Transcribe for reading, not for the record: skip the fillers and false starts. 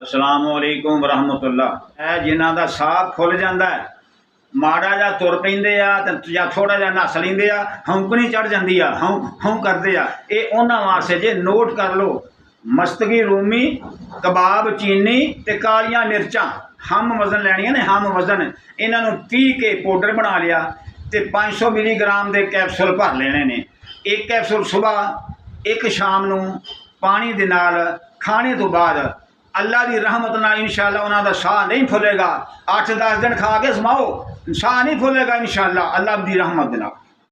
अस्सलाम वालेकुम वरहमतुल्लाह। ਇਹ ਜਿਨ੍ਹਾਂ ਦਾ ਸਾਹ ਫੁੱਲ ਜਾਂਦਾ ਹੈ, ਮਾੜਾ ਜਿਹਾ ਤੁਰ ਪੈਂਦੇ ਆ ਤੇ ਜਾਂ ਥੋੜਾ ਜਿਹਾ ਨੱਸ ਲੈਂਦੇ ਆ, ਹੌਂਕਣੀ ਚੜ ਜਾਂਦੀ ਆ, ਹੌਂ ਕਰਦੇ ਆ, ਇਹ ਉਹਨਾਂ ਵਾਸਤੇ ਜੇ ਨੋਟ ਕਰ ਲਓ। ਮਸਤਗੀ ਰੂਮੀ, ਕਬਾਬ ਚੀਨੀ ਤੇ ਕਾਲੀਆਂ ਮਿਰਚਾਂ ਹਮ ਵਜ਼ਨ ਲੈਣੀਆਂ ਨੇ, ਹਮ ਵਜ਼ਨ। ਇਹਨਾਂ ਨੂੰ ਪੀਹ ਕੇ ਪਾਊਡਰ ਬਣਾ ਲਿਆ ਤੇ 500 ਮਿਲੀਗ੍ਰਾਮ ਦੇ ਕੈਪਸੂਲ ਭਰ ਲੈਣੇ ਨੇ। ਇੱਕ ਕੈਪਸੂਲ ਸੁਬਾਹ, ਇੱਕ ਸ਼ਾਮ ਨੂੰ ਪਾਣੀ ਦੇ ਨਾਲ ਖਾਣੇ ਤੋਂ ਬਾਅਦ। अल्लाह की रहमत नाल इंशाअल्लाह उन्होंने साह नहीं फुलेगा। 8-10 दिन खा के समाओ, साह नहीं फुलेगा इंशाअल्लाह अल्लाह की रहमत नाल।